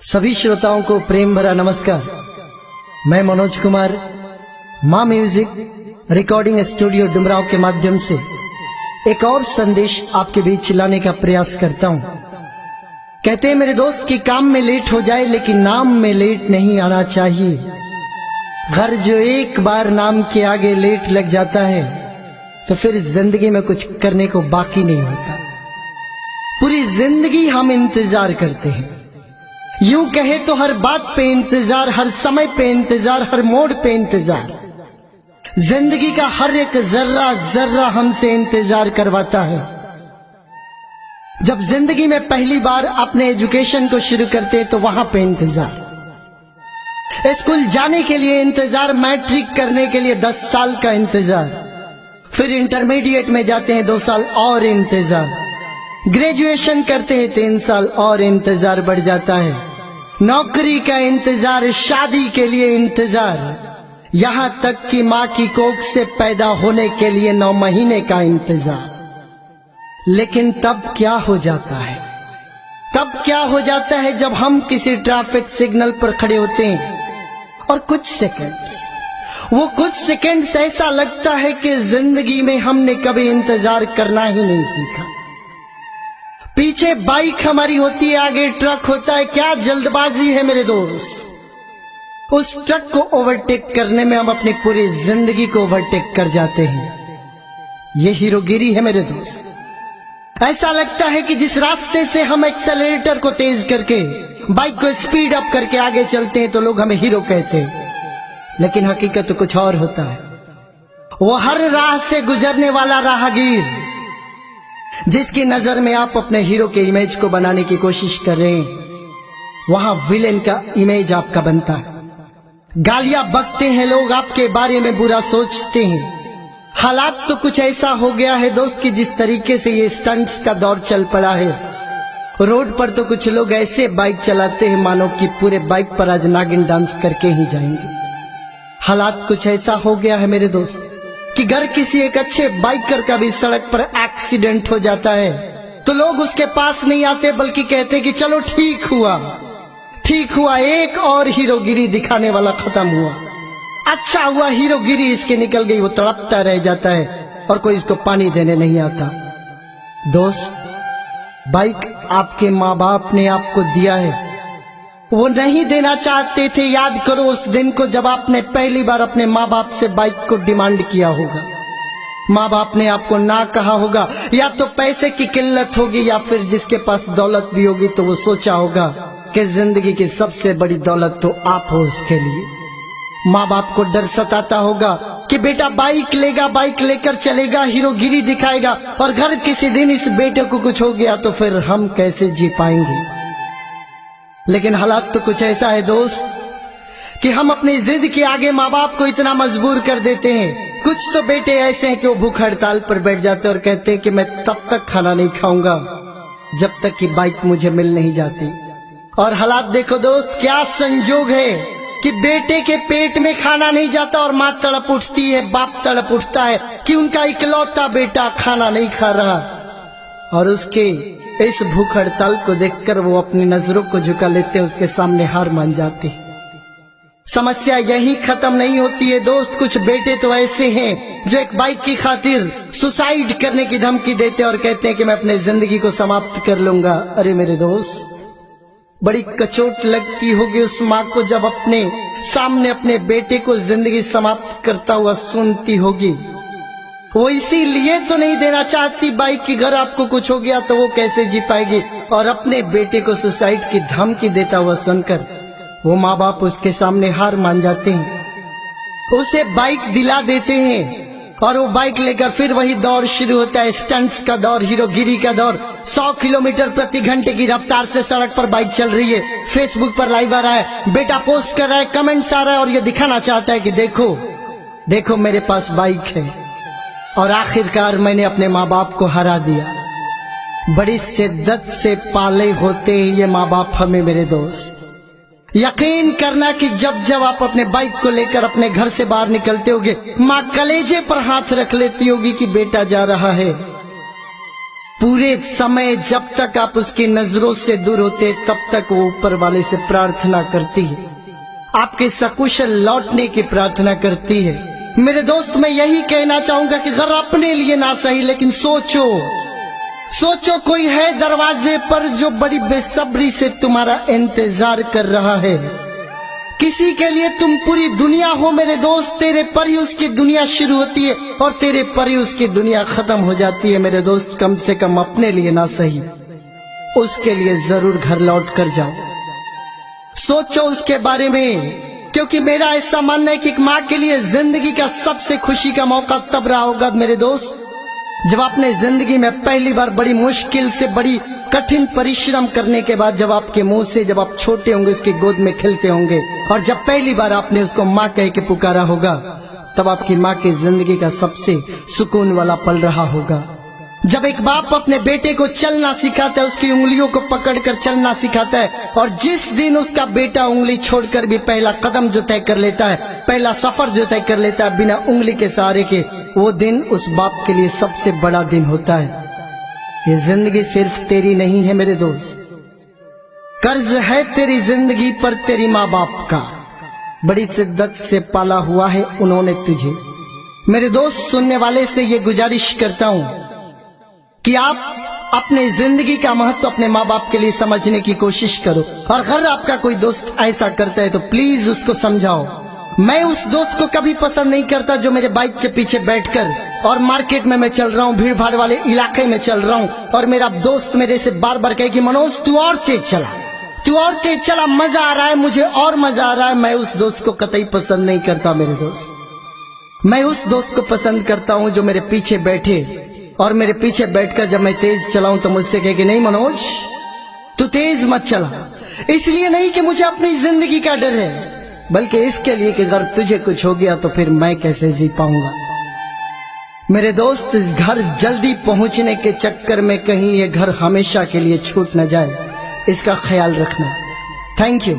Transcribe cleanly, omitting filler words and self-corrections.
सभी श्रोताओं को प्रेम भरा नमस्कार। मैं मनोज कुमार माँ म्यूजिक रिकॉर्डिंग स्टूडियो डुमराव के माध्यम से एक और संदेश आपके बीच लाने का प्रयास करता हूँ। कहते हैं मेरे दोस्त कि काम में लेट हो जाए लेकिन नाम में लेट नहीं आना चाहिए। घर जो एक बार नाम के आगे लेट लग जाता है तो फिर जिंदगी में कुछ करने को बाकी नहीं होता। पूरी जिंदगी हम इंतजार करते हैं। यूं कहे तो हर बात पे इंतजार, हर समय पे इंतजार, हर मोड़ पे इंतजार। जिंदगी का हर एक जर्रा जर्रा हमसे इंतजार करवाता है। जब जिंदगी में पहली बार अपने एजुकेशन को शुरू करते हैं तो वहां पे इंतजार, स्कूल जाने के लिए इंतजार, मैट्रिक करने के लिए 10 साल का इंतजार, फिर इंटरमीडिएट में जाते हैं 2 साल और इंतजार, ग्रेजुएशन करते हैं 3 साल और इंतजार बढ़ जाता है, नौकरी का इंतजार, शादी के लिए इंतजार, यहां तक कि मां की कोख से पैदा होने के लिए 9 महीने का इंतजार। लेकिन तब क्या हो जाता है? तब क्या हो जाता है जब हम किसी ट्रैफिक सिग्नल पर खड़े होते हैं और कुछ सेकंड्स ऐसा लगता है कि जिंदगी में हमने कभी इंतजार करना ही नहीं सीखा। पीछे बाइक हमारी होती है, आगे ट्रक होता है, क्या जल्दबाजी है मेरे दोस्त। उस ट्रक को ओवरटेक करने में हम अपनी पूरी जिंदगी को ओवरटेक कर जाते हैं। ये हीरोगिरी है मेरे दोस्त। ऐसा लगता है कि जिस रास्ते से हम एक्सेलरेटर को तेज करके बाइक को स्पीड अप करके आगे चलते हैं तो लोग हमें हीरो कहते हैं, लेकिन हकीकत तो कुछ और होता है। वो हर राह से गुजरने वाला राहगीर जिसकी नजर में आप अपने हीरो के इमेज को बनाने की कोशिश कर रहे हैं, वहां विलेन का इमेज आपका बनता है। गालियां बकते हैं लोग, आपके बारे में बुरा सोचते हैं। हालात तो कुछ ऐसा हो गया है दोस्त कि जिस तरीके से ये स्टंट्स का दौर चल पड़ा है, रोड पर तो कुछ लोग ऐसे बाइक चलाते हैं मानो कि पूरे बाइक पर आज नागिन डांस करके ही जाएंगे। हालात कुछ ऐसा हो गया है मेरे दोस्त कि अगर किसी एक अच्छे बाइकर का भी सड़क पर एक्सीडेंट हो जाता है तो लोग उसके पास नहीं आते, बल्कि कहते कि चलो ठीक हुआ, एक और हीरोगिरी दिखाने वाला खत्म हुआ, अच्छा हुआ हीरोगिरी इसके निकल गई। वो तड़पता रह जाता है और कोई इसको पानी देने नहीं आता। दोस्त, बाइक आपके माँ बाप ने आपको दिया है, वो नहीं देना चाहते थे। याद करो उस दिन को जब आपने पहली बार अपने माँ बाप से बाइक को डिमांड किया होगा। माँ बाप ने आपको ना कहा होगा, या तो पैसे की किल्लत होगी या फिर जिसके पास दौलत भी होगी तो वो सोचा होगा कि जिंदगी की सबसे बड़ी दौलत तो आप हो उसके लिए। माँ बाप को डर सताता होगा कि बेटा बाइक लेगा, बाइक लेकर चलेगा, हीरोगिरी दिखाएगा, और घर किसी दिन इस बेटे को कुछ हो गया तो फिर हम कैसे जी पाएंगे। लेकिन हालात तो कुछ ऐसा है दोस्त कि हम अपनी जिद के आगे माँ बाप को इतना मजबूर कर देते हैं। कुछ तो बेटे ऐसे हैं कि वो भूख हड़ताल पर बैठ जाते हैं और कहते हैं कि मैं तब तक खाना नहीं खाऊंगा जब तक कि बाइक मुझे मिल नहीं जाती। और हालात देखो दोस्त, क्या संजोग है कि बेटे के पेट में खाना नहीं जाता और माँ तड़प उठती है, बाप तड़प उठता है कि उनका इकलौता बेटा खाना नहीं खा रहा। और उसके इस भूख हड़ताल को देखकर वो अपनी नजरों को झुका लेते, उसके सामने हार मान जाते। समस्या यही खत्म नहीं होती है दोस्त। कुछ बेटे तो ऐसे हैं जो एक बाइक की खातिर सुसाइड करने की धमकी देते और कहते हैं कि मैं अपनी जिंदगी को समाप्त कर लूंगा। अरे मेरे दोस्त, बड़ी कचोट लगती होगी उस माँ को जब अपने सामने अपने बेटे को जिंदगी समाप्त करता हुआ सुनती होगी। वो इसीलिए तो नहीं देना चाहती बाइक की, घर आपको कुछ हो गया तो वो कैसे जी पाएगी। और अपने बेटे को सुसाइड की धमकी देता हुआ सुनकर वो माँ बाप उसके सामने हार मान जाते हैं, उसे बाइक दिला देते हैं और वो बाइक लेकर फिर वही दौर शुरू होता है, स्टंट्स का दौर, हीरोगिरी का दौर। 100 किलोमीटर प्रति घंटे की रफ्तार से सड़क पर बाइक चल रही है, फेसबुक पर लाइव आ रहा है, बेटा पोस्ट कर रहा है, कमेंट्स आ रहा है और ये दिखाना चाहता है कि देखो मेरे पास बाइक है। और आखिरकार मैंने अपने माँ बाप को हरा दिया। बड़ी शिद्दत से पाले होते हैं ये माँ बाप हमें मेरे दोस्त। यकीन करना कि जब आप अपने बाइक को लेकर अपने घर से बाहर निकलते होगे, माँ कलेजे पर हाथ रख लेती होगी कि बेटा जा रहा है। पूरे समय जब तक आप उसकी नजरों से दूर होते तब तक वो ऊपर वाले से प्रार्थना करती है, आपके सकुशल लौटने की प्रार्थना करती है। मेरे दोस्त, मैं यही कहना चाहूंगा कि घर अपने लिए ना सही, लेकिन सोचो कोई है दरवाजे पर जो बड़ी बेसब्री से तुम्हारा इंतजार कर रहा है। किसी के लिए तुम पूरी दुनिया हो मेरे दोस्त, तेरे पर ही उसकी दुनिया शुरू होती है और तेरे पर ही उसकी दुनिया खत्म हो जाती है। मेरे दोस्त, कम से कम अपने लिए ना सही, उसके लिए जरूर घर लौट कर जाओ। सोचो उसके बारे में, क्योंकि मेरा ऐसा मानना है कि एक माँ के लिए जिंदगी का सबसे खुशी का मौका तब रहा होगा मेरे दोस्त, जब आपने जिंदगी में पहली बार बड़ी मुश्किल से, बड़ी कठिन परिश्रम करने के बाद जब आपके मुंह से, जब आप छोटे होंगे उसकी गोद में खेलते होंगे और जब पहली बार आपने उसको माँ कह के पुकारा होगा, तब आपकी माँ की जिंदगी का सबसे सुकून वाला पल रहा होगा। जब एक बाप अपने बेटे को चलना सिखाता है, उसकी उंगलियों को पकड़कर चलना सिखाता है, और जिस दिन उसका बेटा उंगली छोड़कर भी पहला कदम जो तय कर लेता है, पहला सफर जो तय कर लेता है बिना उंगली के सहारे के, वो दिन उस बाप के लिए सबसे बड़ा दिन होता है। ये जिंदगी सिर्फ तेरी नहीं है मेरे दोस्त, कर्ज है तेरी जिंदगी पर तेरी माँ बाप का। बड़ी शिद्दत से पाला हुआ है उन्होंने तुझे। मेरे दोस्त, सुनने वाले से ये गुजारिश करता हूँ कि आप अपने जिंदगी का महत्व अपने माँ बाप के लिए समझने की कोशिश करो, और अगर आपका कोई दोस्त ऐसा करता है तो प्लीज उसको समझाओ। मैं उस दोस्त को कभी पसंद नहीं करता जो मेरे बाइक के पीछे बैठकर, और मार्केट में मैं चल रहा हूँ, भीड़ भाड़ वाले इलाके में चल रहा हूँ, और मेरा दोस्त मेरे से बार बार कहे कि मनोज तू और तेज चला, तू और तेज चला, मजा आ रहा है, मुझे और मजा आ रहा है। मैं उस दोस्त को कतई पसंद नहीं करता मेरे दोस्त। मैं उस दोस्त को पसंद करता हूँ जो मेरे पीछे बैठे और मेरे पीछे बैठकर जब मैं तेज चलाऊं तो मुझसे कहे कि नहीं मनोज तू तेज मत चला। इसलिए नहीं कि मुझे अपनी जिंदगी का डर है, बल्कि इसके लिए कि अगर तुझे कुछ हो गया तो फिर मैं कैसे जी पाऊंगा। मेरे दोस्त, इस घर जल्दी पहुंचने के चक्कर में कहीं ये घर हमेशा के लिए छूट न जाए, इसका ख्याल रखना। Thank you.